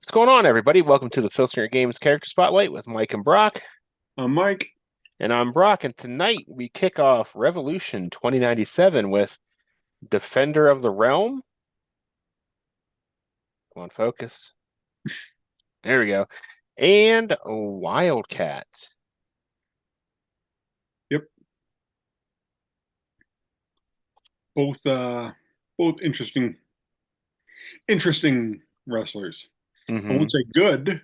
What's going on, everybody? Welcome to the Filsinger Games Character Spotlight with Mike and Brock. I'm Mike. And I'm Brock, and tonight we kick off Revolution 2097 with Defender of the Realm. Come on, focus. There we go. And Wildcat. Yep. Both interesting wrestlers. I Hmm won't say good.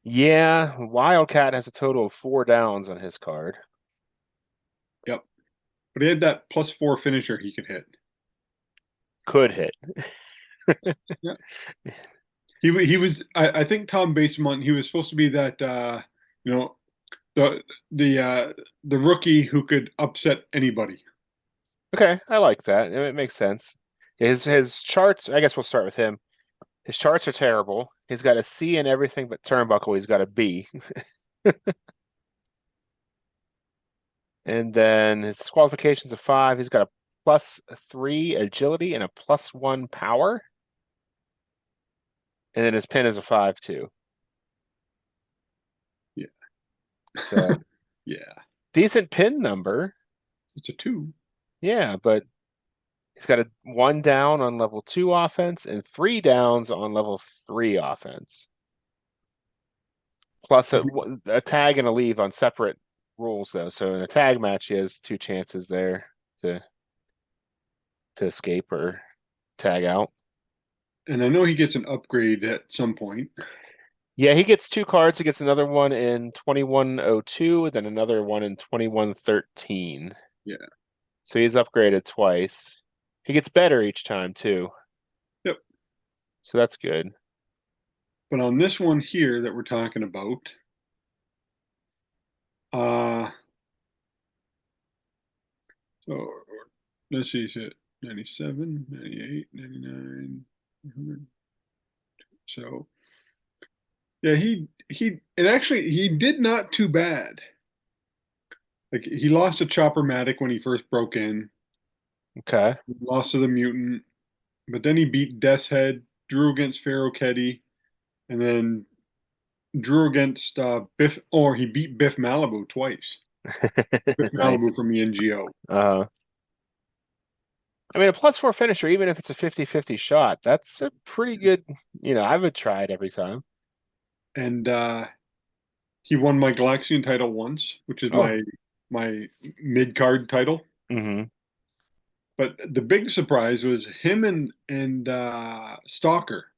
Yeah, Wildcat has a total of 4 downs on his card. Yep. But he had that +4 finisher he could hit. Could hit. Yeah. He was I think Tom based him on he was supposed to be that you know the the rookie who could upset anybody. Okay, I like that. It makes sense. His charts, I guess we'll start with him. His charts are terrible. He's got a C in everything but turnbuckle. He's got a B. And then his qualifications of 5. He's got a +3 agility and a +1 power. And then his pin is a 5 too. Yeah. So Yeah. decent pin number. It's a 2. Yeah, but he's got a 1 down on level 2 offense and 3 downs on level 3 offense. Plus a tag and a leave on separate rules though. So in a tag match, he has 2 chances there to escape or tag out. And I know he gets an upgrade at some point. Yeah, he gets 2 cards. He gets another one in 2102, then another one in 2113. Yeah. So he's upgraded twice. He gets better each time too. Yep. So that's good. But on this one here that we're talking about, uh so let's see, so 97, 98, 99, 100. So yeah, he did not too bad. Like he lost to Chopper-Matic when he first broke in, Okay. he lost to the Mutant, but then he beat Death's Head, drew against Pharaoh Keddy, and then drew against Biff, or he beat Biff Malibu twice. Biff Nice. Malibu from the NGO. I mean, a +4 finisher, even if it's a 50-50 shot, that's a pretty good, I would try it every time. And he won my Galaxian title once, which is Oh. my mid card title. Hmm But the big surprise was him and Stalker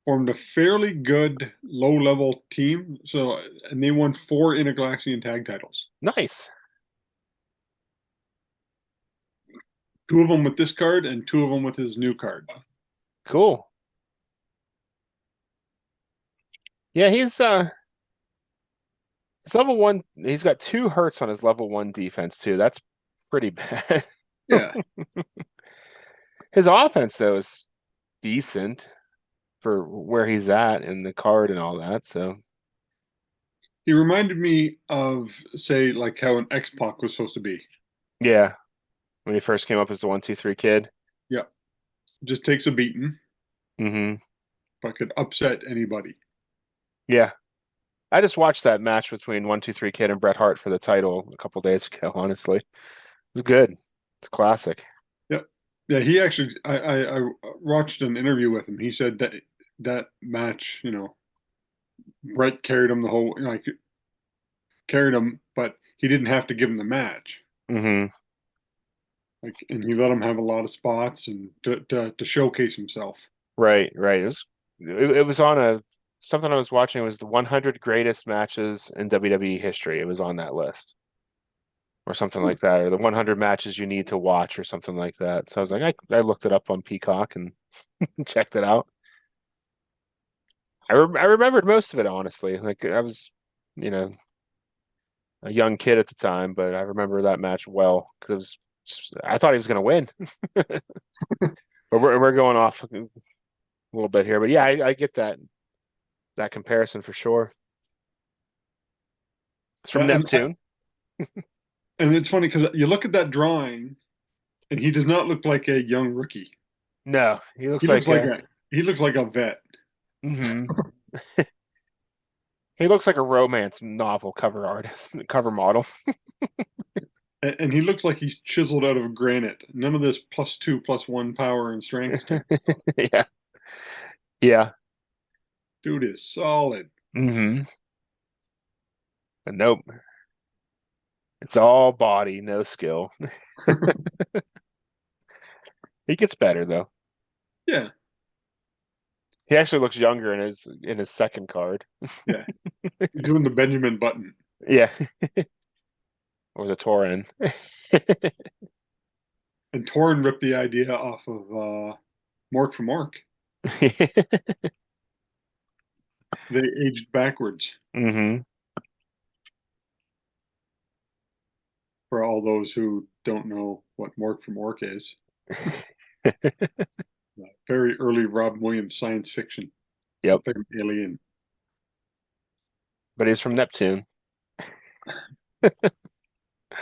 formed a fairly good low level team. So and they won 4 Intergalaxian tag titles. Nice. 2 of them with this card and 2 of them with his new card. Cool. Yeah, he's level 1. He's got 2 hurts on his level 1 defense too. That's pretty bad. Yeah. His offense though is decent for where he's at in the card and all that. So He reminded me of, say, like how an X-Pac was supposed to be. yeah, when he first came up as the 1-2-3 kid. Yeah. Just takes a beating, Hmm but could upset anybody. Yeah. I just watched that match between 1-2-3 Kid and Bret Hart for the title a couple days ago, honestly. It was good. It's classic. Yeah. Yeah, he actually I watched an interview with him. He said that that match, Brett carried him the whole like carried him, but he didn't have to give him the match. Hmm Like, and he let him have a lot of spots and to showcase himself. Right, right. It was on a something I was watching. It was the 100 greatest matches in WWE history. It was on that list or something like that, or the 100 matches you need to watch or something like that. So I was like, I looked it up on Peacock and checked it out. I remembered most of it, honestly. Like I was, you know, a young kid at the time, but I remember that match well because it was I thought he was going to win. But we're going off a little bit here, but yeah, I get that comparison for sure. It's from Yeah, Neptune. and it's funny because you look at that drawing, and he does not look like a young rookie. No, he looks He looks like like a a he looks like a vet. Hmm. He looks like a romance novel cover artist, cover model. And he looks like he's chiseled out of granite. None of this +2, +1 power and strength type stuff. Yeah. Yeah. Dude is solid. Hmm. But nope. It's all body, no skill. He gets better though. Yeah, He actually looks younger in his second card. yeah. He's doing the Benjamin Button. Yeah. Or the Torin. And Torin ripped the idea off of Mork from Mork. They aged backwards Hmm. for all those who don't know what Mork from Mork is. Very early Rob Williams science fiction. Yep. Big alien. But he's from Neptune.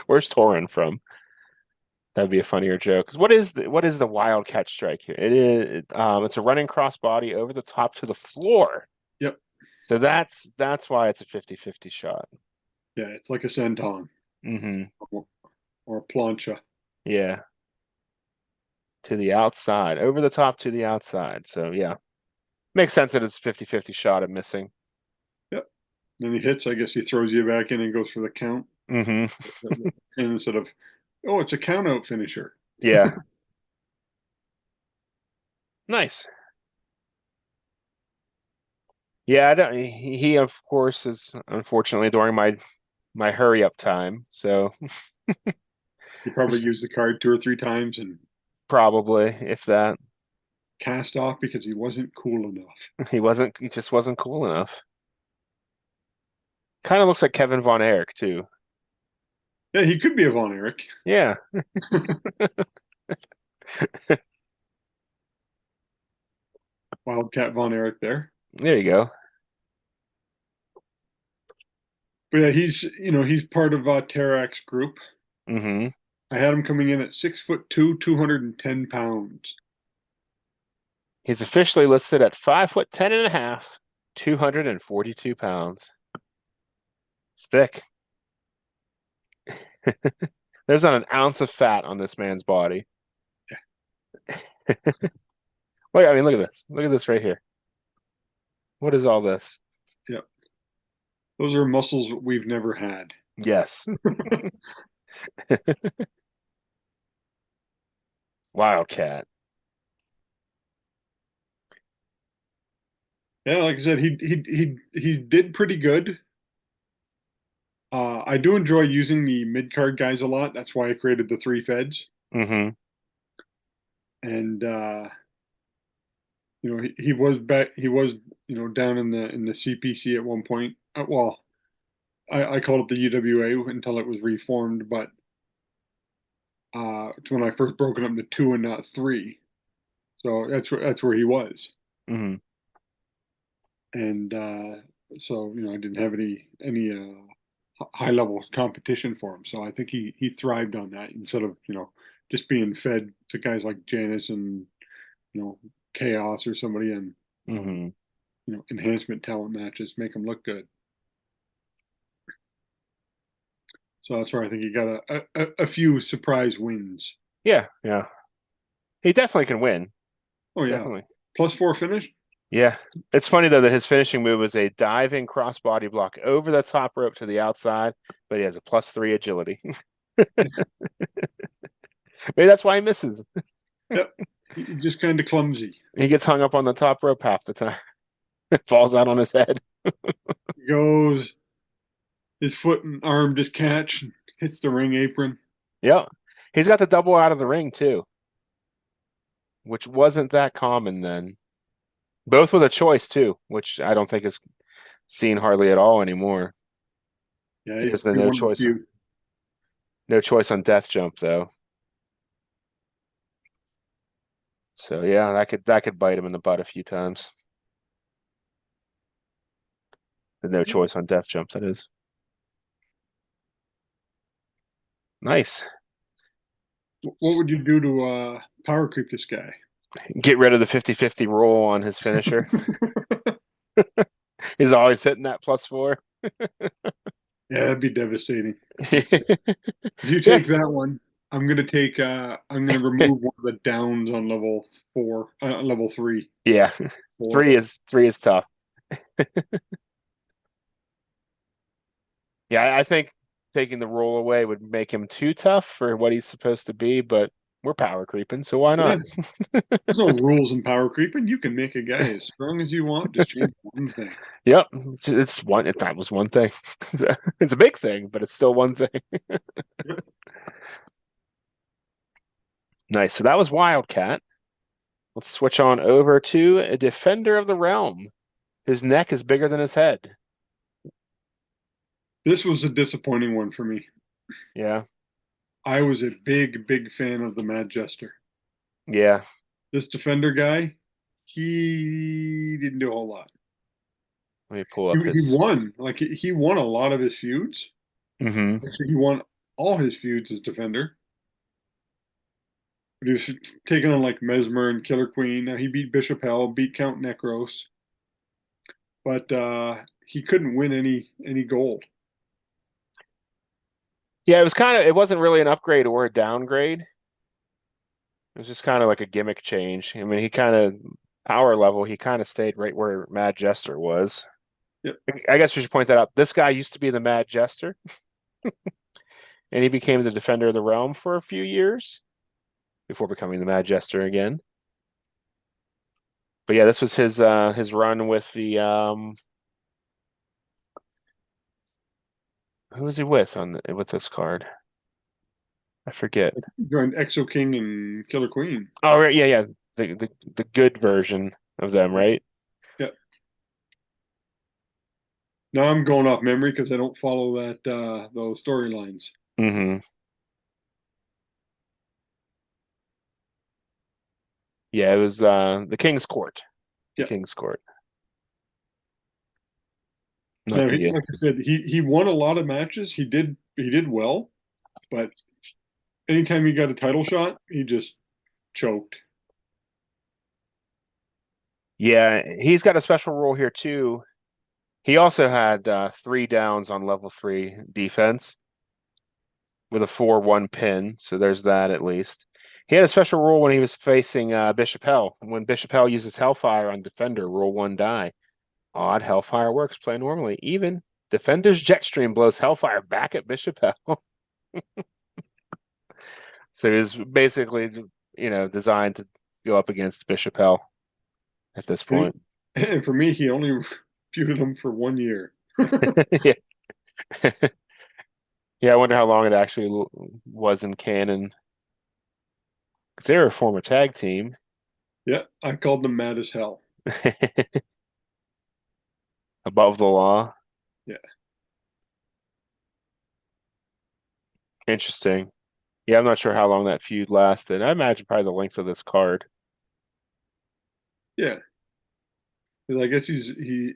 Where's Torin from? That'd be a funnier joke. 'Cause what is the Wildcat strike here? It's a running crossbody over the top to the floor. Yep. So that's why it's a 50-50 shot. Yeah, it's like a senton Hmm. or a plancha. Yeah. To the outside. Over the top to the outside. So yeah. Makes sense that it's a 50-50 shot at missing. Yep. Then he hits. I guess he throws you back in and goes for the count. Hmm. And instead of, oh, it's a count out finisher. Yeah. Nice. Yeah, I don't, he of course is unfortunately during my hurry up time. So He probably used the card 2 or 3 times and probably if that cast off because he wasn't cool enough. he just wasn't cool enough. Kind of looks like Kevin Von Erich too. Yeah, he could be a Von Erich. Yeah. Wildcat Von Erich there. There you go. But yeah, he's part of Terax group. Hmm. I had him coming in at 6'2", 210 pounds. He's officially listed at 5 foot 10 and a half, 242 pounds. It's thick. There's not an ounce of fat on this man's body. Look, I mean, look at this. Look at this right here. What is all this? Yeah, those are muscles we've never had. Yes. Wildcat. Yeah, like I said, he did pretty good. I do enjoy using the mid card guys a lot. That's why I created the 3 feds. Hmm. And he was back. He was down in the CPC at one point. Well, I called it the UWA until it was reformed, but it's when I first broke it up into 2 and not 3. So that's where he was. Hmm. And so I didn't have any high level competition for him. So I think he thrived on that instead of just being fed to guys like Janice and you know Chaos or somebody and Hmm. enhancement talent matches make him look good. So that's where I think he got a few surprise wins. Yeah, yeah. He definitely can win. Oh yeah, Definitely. +4 finish. Yeah. It's funny though that his finishing move is a diving crossbody block over the top rope to the outside, but he has a +3 agility. Maybe that's why he misses. Yep, he's just kind of clumsy. He gets hung up on the top rope half the time. Falls out on his head. He goes, his foot and arm just catch, hits the ring apron. Yep. He's got the double out of the ring too, which wasn't that common then. Both with a choice too, which I don't think is seen hardly at all anymore. Yeah, He has the he won a few. no choice on death jump though. So yeah, that could bite him in the butt a few times. The no choice on death jump, that is. Nice. What would you do to power creep this guy? Get rid of the 50-50 roll on his finisher. He's always hitting that +4. Yeah, that'd be devastating. If you take Yes. that one, I'm gonna remove one of the downs on level 3. Yeah. 4. Three is tough. Yeah, I think taking the roll away would make him too tough for what he's supposed to be, but we're power creeping, so why Yeah, not? there's no rules in power creeping. You can make a guy as strong as you want. Just change one thing. Yep. It's one that was one thing. It's a big thing, but it's still one thing. Yep. Nice. So that was Wildcat. Let's switch on over to a Defender of the Realm. His neck is bigger than his head. This was a disappointing one for me. Yeah. I was a big fan of the Mad Jester. Yeah. This defender guy, he didn't do a whole lot. Let me pull up He his. won. Like he won a lot of his feuds. Hmm. Actually, he won all his feuds as defender. But he was taking on like Mesmer and Killer Queen. Now he beat Bishop Hell, beat Count Necros, but he couldn't win any gold. Yeah, it wasn't really an upgrade or a downgrade. It was just kind of like a gimmick change. I mean, he kind of power level, he kind of stayed right where Mad Jester was. Yep. I guess we should point that out. This guy used to be the Mad Jester, and he became the Defender of the Realm for a few years before becoming the Mad Jester again. But yeah, this was his run with the who was he with with this card? I forget. He joined Exo King and Killer Queen. Oh, right, yeah, yeah, the good version of them, right? Yep. Now I'm going off memory because I don't follow that those storylines. Hmm. Yeah, it was the King's Court. The Yeah. King's Court, not Now, the like I said, he won a lot of matches. He did well, but anytime he got a title shot, he just choked. Yeah, he's got a special rule here too. He also had 3 downs on level 3 defense with a 4-1 pin, so there's that at least. He had a special rule when he was facing Bishop Hell. When Bishop Hell uses Hellfire on Defender, roll 1 die. Odd, Hellfire works, play normally. Even Defender's Jetstream blows Hellfire back at Bishop Hell. So he's basically, designed to go up against Bishop Hell at this And, point. and for me, he only feuded him for 1 year. Yeah. Yeah, I wonder how long it actually was in canon. Because they were a former tag team. Yeah, I called them mad as hell. Above the law. Yeah, Interesting. Yeah, I'm not sure how long that feud lasted. I imagine probably the length of this card. yeah. 'Cause I guess he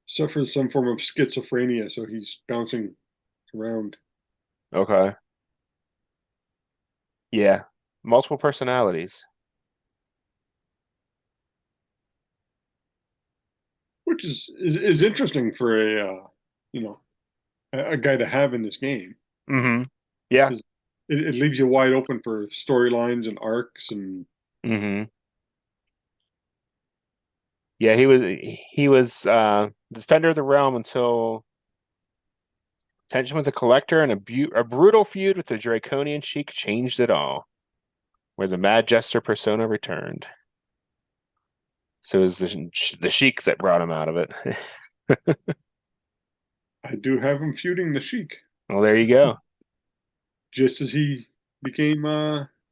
suffers some form of schizophrenia, so he's bouncing around. Okay. Yeah. Multiple personalities. Which is interesting for you know a guy to have in this game Hmm. Yeah. because it leaves you wide open for storylines and arcs and Hmm. Yeah, he was Defender of the Realm until tension with the Collector and a brutal feud with the Draconian Sheik changed it all, where the Mad Jester persona returned. So it was the Sheik that brought him out of it. I do have him feuding the Sheik Well, there you go. just as he became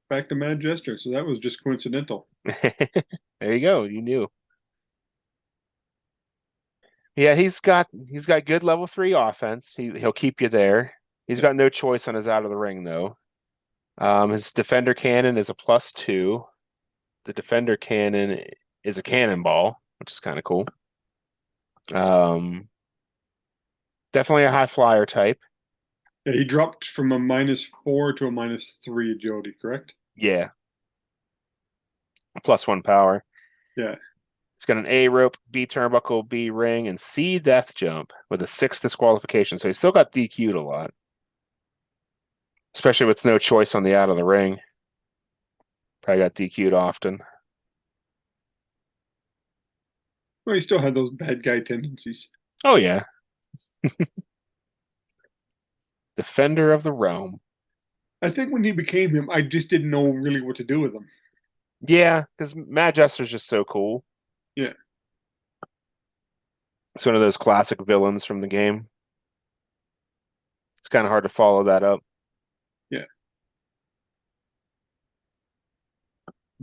back to Mad Jester. So that was just coincidental. There you go. You knew. Yeah, he's got good level 3 offense. He'll keep you there. He's Yep. got no choice on his out of the ring though. His defender cannon is a +2. The defender cannon is a cannonball, which is kind of cool. Um, Definitely a high flyer type. Yeah, he dropped from a -4 to a -3 agility, correct? Yeah. +1 power. Yeah. It's got an A rope, B turnbuckle, B ring, and C death jump with a 6 disqualification. So he still got DQ'd a lot, especially with no choice on the out of the ring. Probably got DQ'd often. Well, he still had those bad guy tendencies. Oh, yeah. Defender of the Realm. I think when he became him, I just didn't know really what to do with him. Yeah, because Mad Jester's just so cool. Yeah. It's one of those classic villains from the game. It's kind of hard to follow that up. Yeah.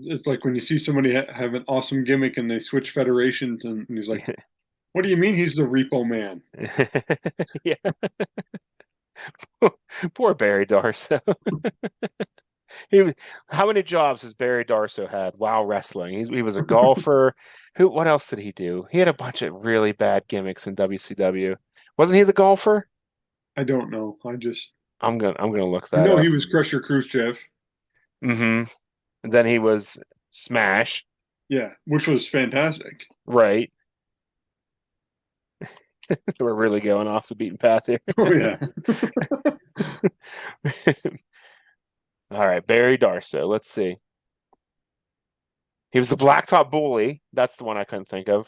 It's like when you see somebody have an awesome gimmick and they switch federations, and he's like, "What do you mean he's the Repo Man?" Yeah. Poor Barry Darso. He, how many jobs has Barry Darso had while wrestling? He was a golfer. What else did he do? He had a bunch of really bad gimmicks in WCW. Wasn't he the golfer? I don't know. I'm gonna look I that know he up. was Crusher Khrushchev. Mm-hmm. And then he was Smash, Yeah, which was fantastic. right? We're really going off the beaten path here. Oh yeah. All right, Barry Darso. Let's see. He was the Blacktop Bully. That's the one I couldn't think of.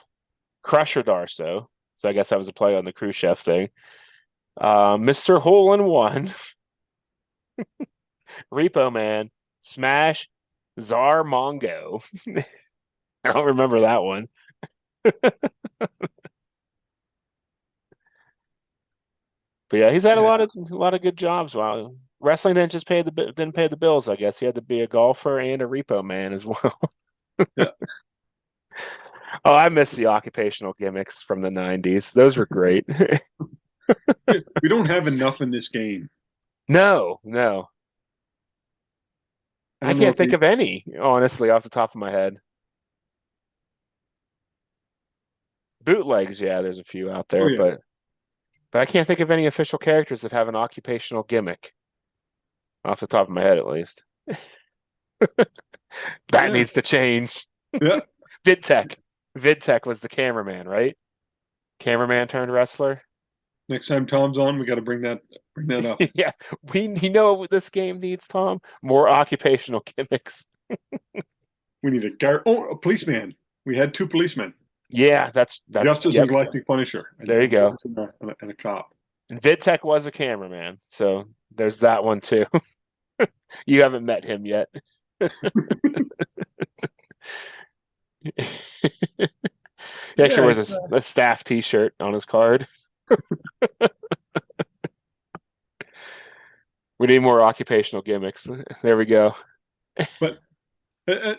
Crusher Darso. So I guess that was a play on the Khrushchev thing. Mr. Hole in One, Repo Man, Smash, Czar Mongo. I don't remember that one. But yeah, he's had a Yeah. lot of good jobs. Wow, wrestling didn't pay the bills. I guess he had to be a golfer and a repo man as well. Yeah. Oh, I miss the occupational gimmicks from the '90s. Those were great. We don't have enough in this game. No, no, I I don't know can't if think we. of any honestly off the top of my head. Bootlegs, yeah, there's a few out Oh there, yeah. but I can't think of any official characters that have an occupational gimmick off the top of my head, at least. That Yeah. needs to change. Yeah. VidTech. VidTech was the cameraman, right? Cameraman turned wrestler. Next time Tom's on, we got to bring that up. Yeah, we know what this game needs, Tom. More occupational gimmicks. We need a guard. Oh, a policeman. We had two policemen, Yeah, that's Justice and yep. Galactic Punisher, There you a go. judge and a cop. And VidTech was a cameraman, so there's that one too. You haven't met him yet. He actually Yeah. wears a staff T-shirt on his card. We need more occupational gimmicks. There we go. But uh, uh,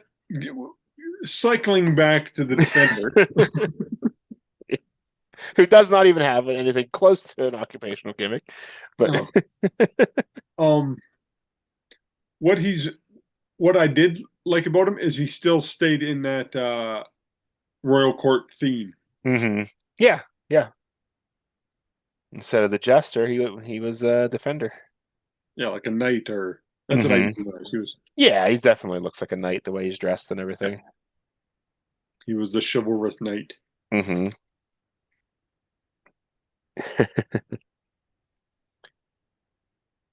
cycling back to the Defender. Who does not even have anything close to an occupational gimmick, but Uh, um, what he's what I did like about him is he still stayed in that royal court theme. hmm yeah, yeah. Instead of the jester, he was a defender. Yeah, like a knight, or that's what I hmm usually know. Yeah, he definitely looks like a knight the way he's dressed and everything. He was the chivalrous knight. hmm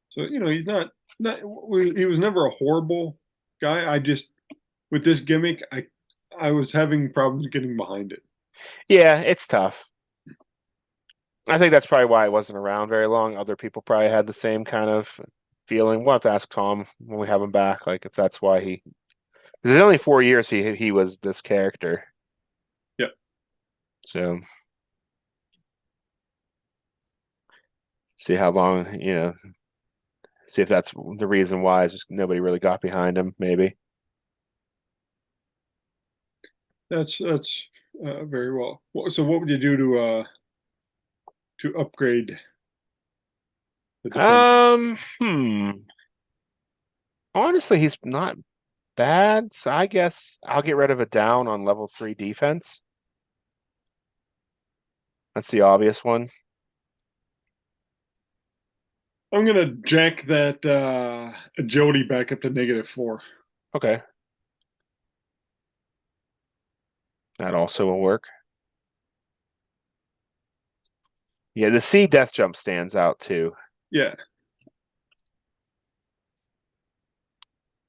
So he's not he was never a horrible guy. I just with this gimmick, I was having problems getting behind it. Yeah, it's tough. I think that's probably why it wasn't around very long. Other people probably had the same kind of feeling. We'll have to ask Tom when we have him back, like if that's why he. Because it's only 4 years he was this character. Yep. So see how long, see if that's the reason why. It's just nobody really got behind him, maybe. That's very well. So what would you do to upgrade the defender? Hmm. Honestly, he's not bad. So I guess I'll get rid of a down on level 3 defense. That's the obvious one. I'm gonna jack that agility back up to -4. Okay. That also will work. Yeah, the C death jump stands out too. Yeah.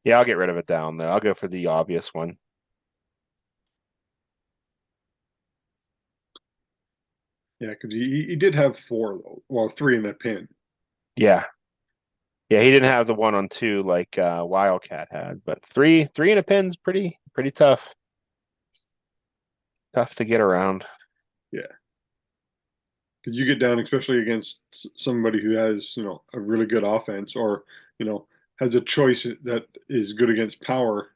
Yeah, I'll get rid of it down though. I'll go for the obvious one. Yeah, because he did have four though. Well, three in a pin. Yeah. Yeah, he didn't have the one on two like Wildcat had, but three in a pin's pretty tough. Tough to get around. Yeah. Because you get down, especially against somebody who has, a really good offense or, has a choice that is good against power,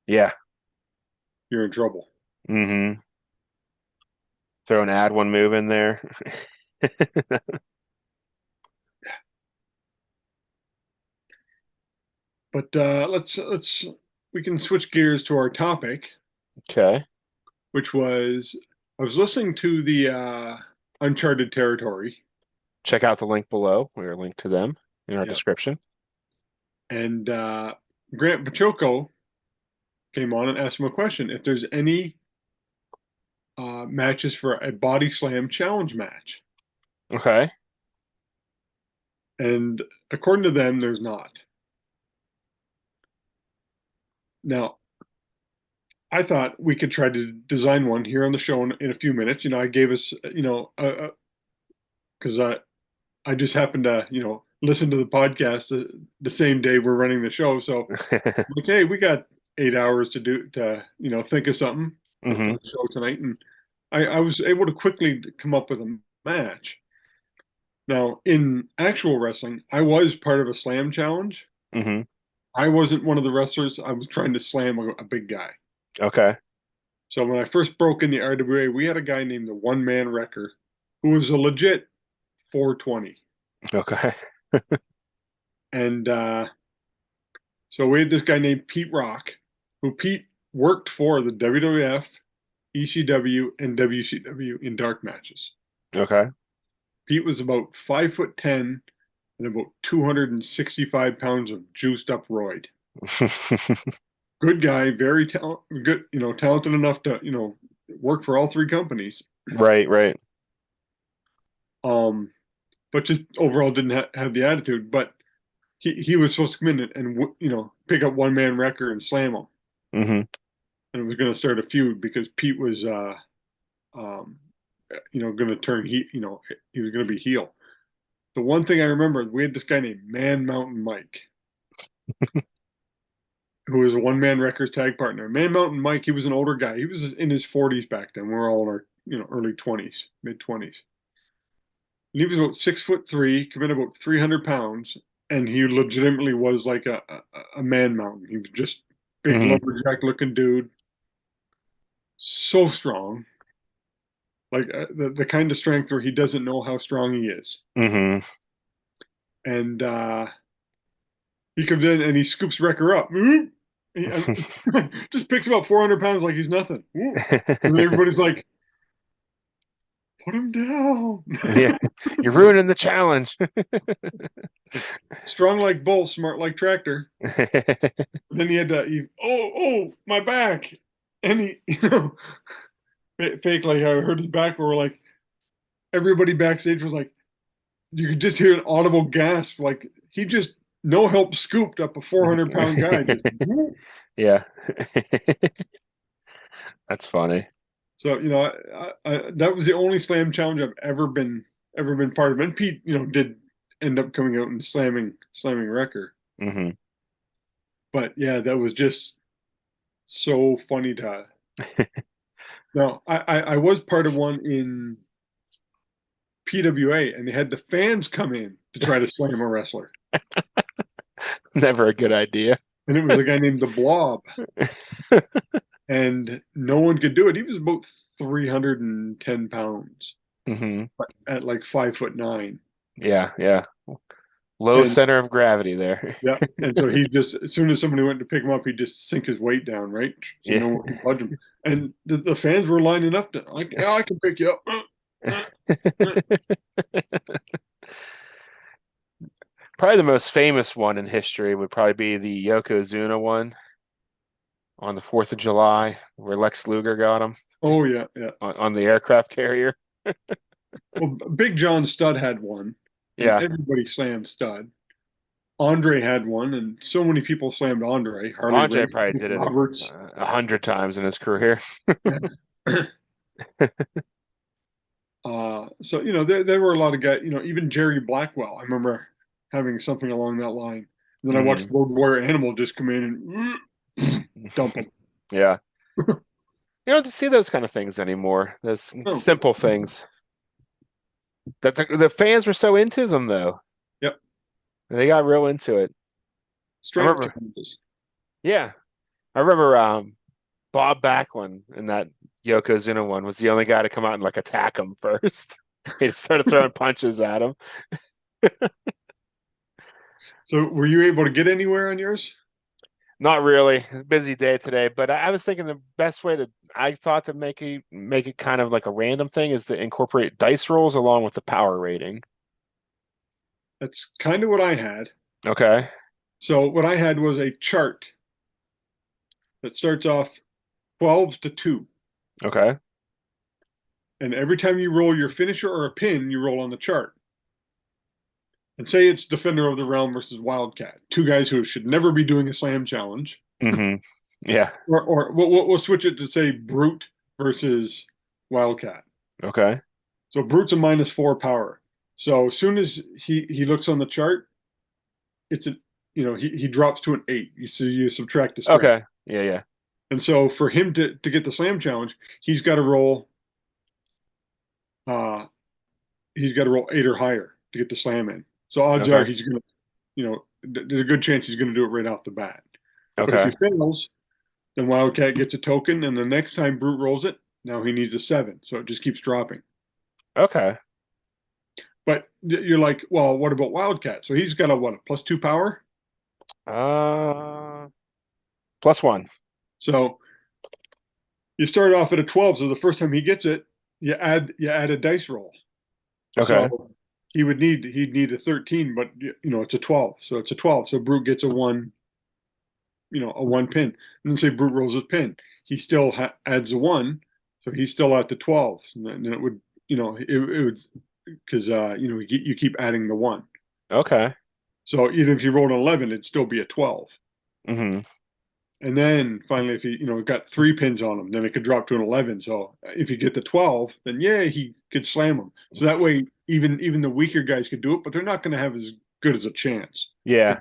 Yeah. you're in trouble. Mm-hmm. Throw an add one move in there. But we can switch gears to our topic, Okay. which was I was listening to the Uncharted Territory. Check out the link below. We are linked to them in our Yeah. description. And Grant Pachoco came on and asked him a question. If there's any matches for a body slam challenge match. Okay. And according to them, there's not. Now, I thought we could try to design one here on the show in a few minutes. I gave us, because I just happened to, listen to the podcast the same day we're running the show. So, okay, we got 8 hours to think of something for Hmm. the show tonight. And I was able to quickly come up with a match. Now, in actual wrestling, I was part of a slam challenge. Hmm. I wasn't one of the wrestlers. I was trying to slam a big guy. Okay. So when I first broke in the RWA, we had a guy named the One Man Wrecker, who was a legit 420. Okay. And so we had this guy named Pete Rock, who Pete worked for the WWF, ECW, and WCW in dark matches. Okay. Pete was about 5'10" and about 265 pounds of juiced up roid. Good guy, very good, talented enough to, work for all three companies. Right, right. Um, but just overall didn't have the attitude. But he was supposed to come in and pick up One Man Wrecker and slam him, Hmm. and it was going to start a feud because Pete was, um, going to turn he was going to be heel. The one thing I remember, we had this guy named Man Mountain Mike, who was a One Man Wrecker's tag partner. Man Mountain Mike, he was an older guy. He was in his 40s back then. We are all in our early 20s, mid 20s. And he was about 6'3", come in about 300 pounds, and he legitimately was like a man mountain. He was just big Hmm. lumberjack looking dude, so strong, like the kind of strength where he doesn't know how strong he is. Hmm. And he comes in and he scoops Wrecker up. He, just picks about 400 pounds like he's nothing. And everybody's like, put him down. Yeah. You're ruining the challenge. Strong like bull, smart like tractor. Then he had to, oh, my back. And he, fake like I heard his back, but we're like, everybody backstage was like, you could just hear an audible gasp. Like he just no help scooped up a 400-pound guy. Just, Yeah. That's funny. so that was the only slam challenge I've ever been part of. And Pete, did end up coming out and slamming Wrecker. Hmm. But yeah, that was just so funny to. Now I was part of one in PWA, and they had the fans come in to try to slam a wrestler, Never a good idea. and it was a guy named the Blob, and no one could do it. He was about 310 pounds Hmm. at like 5'9". Yeah, yeah. Low And center of gravity there. yeah, and so he just as soon as somebody went to pick him up, he'd just sink his weight down, right? So Yeah. no one could budge him. And the fans were lining up to like, yeah, I can pick you up. Probably the most famous one in history would probably be the Yokozuna one on the 4th of July, where Lex Luger got him. Oh yeah, yeah. on the aircraft carrier. Well, Big John Studd had one, and Yeah, everybody slammed Studd. Andre had one, and so many people slammed Andre. Harley Andre Race, probably Nick did it Roberts. 100 times in his career. So there were a lot of guys. Even Jerry Blackwell. I remember having something along that line. And then I watched Hmm. Road Warrior Animal just come in and dump him. Yeah, you don't see those kind of things anymore. Those Oh, simple things that the fans were so into them, though. yep. They got real into it. I Strength remember, challenges. yeah, I remember Bob Backlund in that Yokozuna one was the only guy to come out and like attack him first. He just started throwing punches at him. So were you able to get anywhere on yours? Not really. Busy day today, but I was thinking the best way to I thought to make it kind of like a random thing is to incorporate dice rolls along with the power rating. That's kind of what I had. Okay. So what I had was a chart that starts off 12s to 2. Okay. And every time you roll your finisher or a pin, you roll on the chart. And say it's Defender of the Realm versus Wildcat, two guys who should never be doing a slam challenge. Hmm. Yeah. Or we'll switch it to say Brute versus Wildcat. Okay. So Brute's a -4 power. So as soon as he looks on the chart, it's a he drops to an 8. You subtract the strength. Okay. Yeah, yeah. And so for him to get the slam challenge, uh he's got to roll 8 or higher to get the slam in. So odds are Okay. he's gonna, there's a good chance he's gonna do it right off the bat. But if he Okay. fails, then Wildcat gets a token, and the next time Brute rolls it, now he needs a 7. So it just keeps dropping. Okay. But you're like, well, what about Wildcat? So he's got a +2 power. Uh +1. So you start off at a 12. So the first time he gets it, you add a dice roll. Okay. So he'd need a 13, but it's a 12. So it's a 12. So Brute gets a 1 pin. And then say Brute rolls his pin. He still adds a 1. So he's still at the 12. And then it would, it would, because, you keep adding the 1. Okay. So even if you rolled an 11, it'd still be a 12. Hmm. And then finally, if he, got 3 pins on him, then it could drop to an 11. So if you get the 12, then yeah, he could slam him. So that way, even the weaker guys could do it, but they're not going to have as good as a chance Yeah.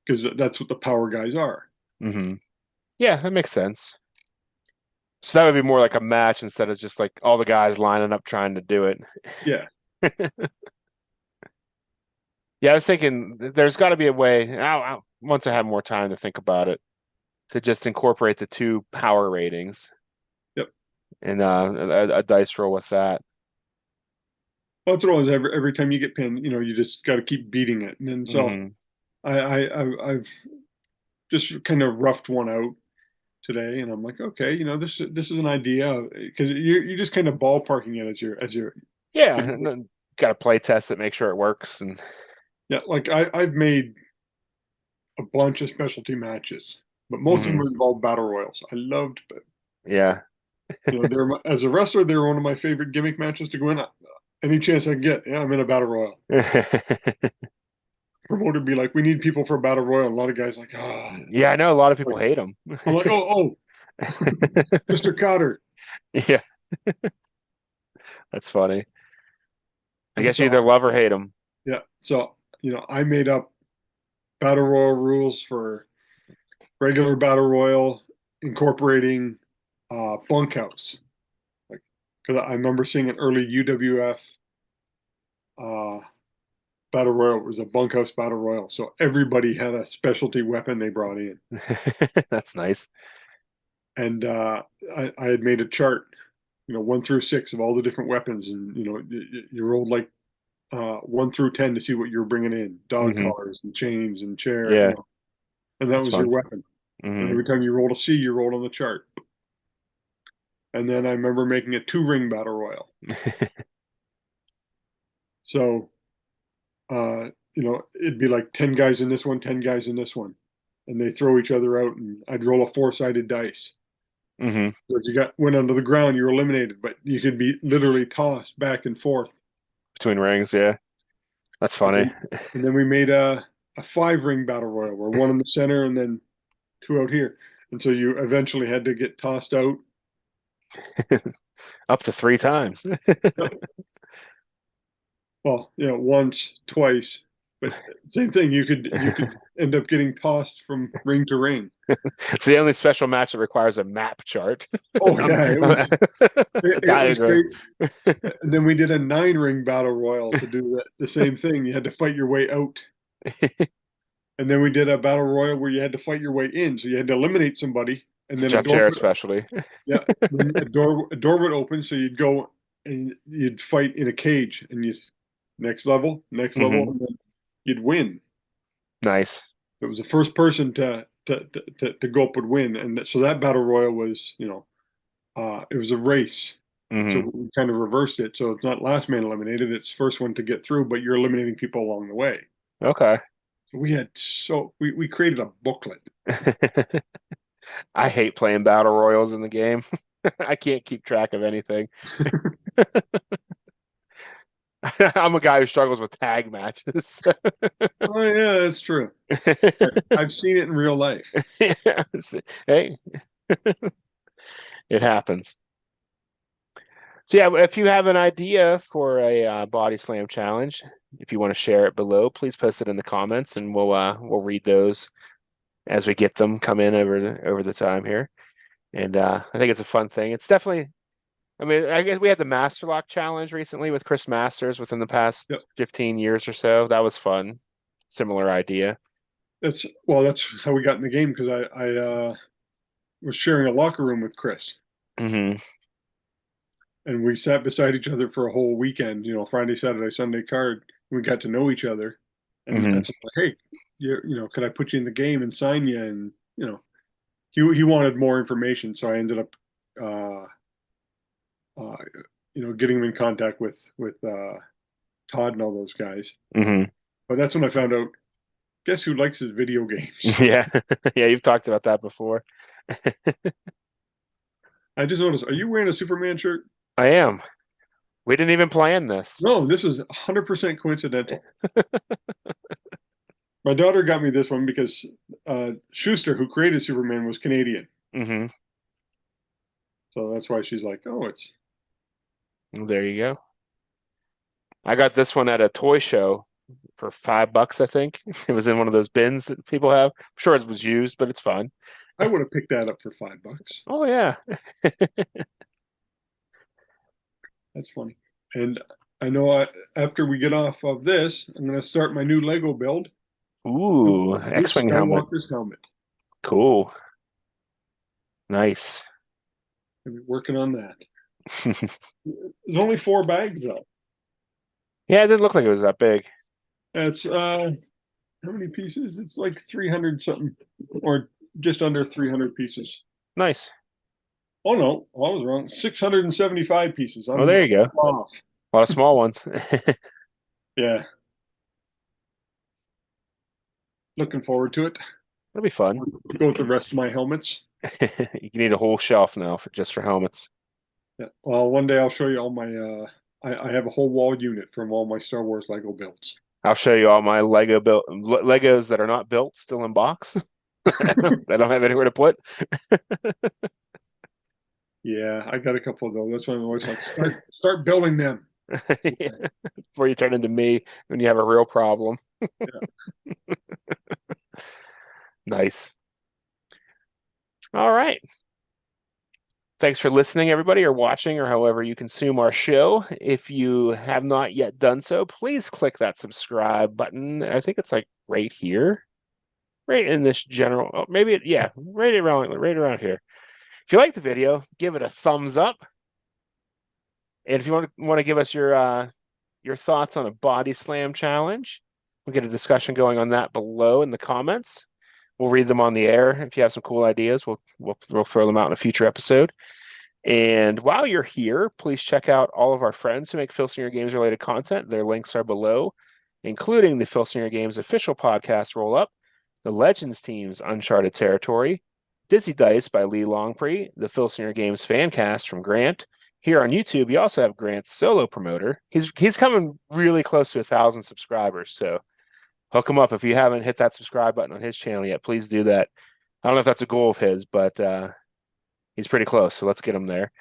because that's what the power guys are. Hmm. Yeah, that makes sense. So that would be more like a match instead of just like all the guys lining up trying to do it. Yeah. Yeah, I was thinking there's got to be a way. Once I have more time to think about it, to just incorporate the two power ratings Yep. and a dice roll with that. Well, that's what always every time you get pinned, you just got to keep beating it. And then so Hmm. I've just kind of roughed one out today, and I'm like, okay, this is an idea because you're just kind of ballparking it as your Yeah, and then got to play test it, make sure it works, and yeah. Like I've made a bunch of specialty matches, but most of them hmm involved battle royals. I loved, but yeah. they're as a wrestler, they were one of my favorite gimmick matches to go in. Any chance I can get, yeah, I'm in a battle royal. Promoter would be like, we need people for a battle royal. And a lot of guys like, Yeah, I know a lot of like people hate them. I'm like, Mr. Cotter. Yeah, that's funny. I And guess you either so love or hate them. yeah, so I made up battle royal rules for regular battle royal, incorporating bunkhouse. Like, because I remember seeing an early UWF uh, battle royal. It was a bunkhouse battle royal, so everybody had a specialty weapon they brought in, That's nice. and I had made a chart, 1 through 6 of all the different weapons, and you rolled like 1 through 10 to see what you were bringing in, dog Hmm. collars and chains and chair, Yeah, and that that's was your fun. weapon. And Hmm. every time you rolled a C, you rolled on the chart. And then I remember making a 2 ring battle royal. So, it'd be like 10 guys in this one, 10 guys in this one. And they throw each other out, and I'd roll a 4-sided dice. Mm-hmm. So if you went under the ground, you were eliminated, but you could be literally tossed back and forth. Between rings, yeah. That's And funny. then we made a 5 ring battle royal where one in the center and then two out here. And so you eventually had to get tossed out. Up to 3 times. Well, once, twice, but same thing. You could end up getting tossed from ring to ring. It's the only special match that requires a map chart. Oh Um, yeah, a it was diagram. great. And then we did a 9 ring battle royal to do the same thing. You had to fight your way out. And then we did a battle royal where you had to fight your way in. So you had to eliminate somebody, and It's a then a Jeff door Jarrett would, specialty. yeah, then a door would open. So you'd go and you'd fight in a cage, and you next level, Hmm. and then you'd win. Nice. It was the first person to go up would win, and so that battle royal was, it was a race. So Hmm. we kind of reversed it. So it's not last man eliminated; it's first one to get through, but you're eliminating people along the way. Okay. So we created a booklet. I hate playing battle royals in the game. I can't keep track of anything. I'm a guy who struggles with tag matches. Oh yeah, that's true. I've seen it in real life. Yeah, hey, it happens. So yeah, if you have an idea for a body slam challenge, if you want to share it below, please post it in the comments, and we'll read those as we get them come in over the time here. And I think it's a fun thing. It's definitely. I mean, I guess we had the Master Lock challenge recently with Chris Masters within the past Yep. 15 years or so. That was fun. Similar idea. That's how we got in the game because I was sharing a locker room with Chris, Hmm. and we sat beside each other for a whole weekend. Friday, Saturday, Sunday card. We got to know each other, and Hmm. that's like, hey, can I put you in the game and sign you? And he wanted more information, so I ended up, uh, uh, getting him in contact with Todd and all those guys. Hmm. But that's when I found out. Guess who likes his video games? Yeah. Yeah, you've talked about that before. I just noticed. Are you wearing a Superman shirt? I am. We didn't even plan this. No, this is 100% coincidental. My daughter got me this one because Schuster, who created Superman, was Canadian. Hmm. So that's why she's like, oh, it's. There you go. I got this one at a toy show for $5, I think. It was in one of those bins that people have. I'm sure it was used, but it's fun. I would have picked that up for $5. Oh yeah. That's funny. And I know after we get off of this, I'm going to start my new Lego build. Ooh, Luke X-Wing helmet. Skywalker's helmet. Cool. Nice. I've been working on that. There's only 4 bags though. Yeah, it didn't look like it was that big. That's how many pieces? It's like 300 something, or just under 300 pieces. Nice. Oh no, I was wrong. 675 pieces. Oh, I'm there you go. off. A lot of small ones. Yeah, looking forward to it. That'll be fun. Go with the rest of my helmets. You need a whole shelf now for helmets. Yeah. Well, one day I'll show you all my. I have a whole wall unit from all my Star Wars Lego builds. I'll show you all my Legos that are not built, still in box. I don't have anywhere to put. Yeah, I got a couple of those. That's why I'm always like, start building them. Yeah. Before you turn into me when you have a real problem. Yeah. Nice. All right. Thanks for listening, everybody, or watching, or however you consume our show. If you have not yet done so, please click that subscribe button. I think it's like right here, right in this general. Oh, maybe yeah, right around here. If you like the video, give it a thumbs up. And if you want to give us your thoughts on a body slam challenge, we'll get a discussion going on that below in the comments. We'll read them on the air. If you have some cool ideas, we'll throw them out in a future episode. And while you're here, please check out all of our friends who make Filsinger Games related content. Their links are below, including the Filsinger Games official podcast roll up, the Legends team's Uncharted Territory, Dizzy Dice by Lee Longpree, the Filsinger Games fan cast from Grant. Here on YouTube, you also have Grant's solo promoter. He's coming really close to 1,000 subscribers, so hook him up if you haven't hit that subscribe button on his channel yet. Please do that. I don't know if that's a goal of his, but he's pretty close, so let's get him there.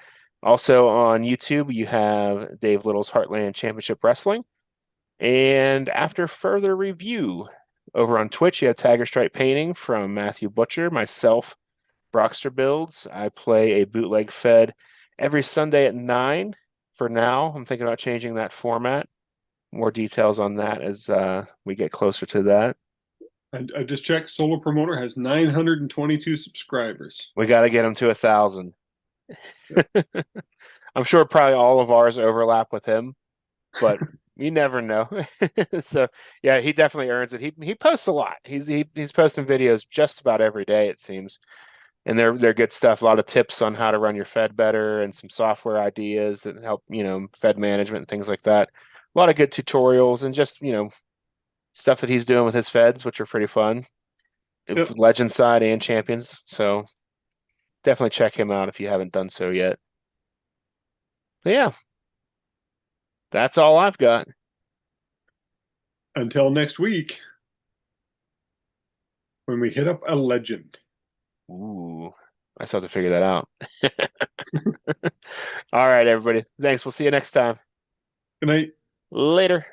Also on YouTube, you have Dave Little's Heartland Championship Wrestling. And after further review, over on Twitch, you have Tiger Stripe Painting from Matthew Butcher, myself, BrocsterBuilds. I play a bootleg fed every Sunday at 9 for now. I'm thinking about changing that format. More details on that as we get closer to that. I just checked. Solo Promoter has 922 subscribers. We got to get him to 1,000. Yep. I'm sure probably all of ours overlap with him, but you never know. So yeah, he definitely earns it. He posts a lot. He's posting videos just about every day, it seems. And they're good stuff. A lot of tips on how to run your Fed better and some software ideas that help, Fed management and things like that. A lot of good tutorials and just, stuff that he's doing with his Feds, which are pretty fun. Yep. Legend side and champions. So definitely check him out if you haven't done so yet. But yeah, that's all I've got. Until next week, when we hit up a legend. Ooh, I still have to figure that out. All right, everybody. Thanks. We'll see you next time. Good night. Later.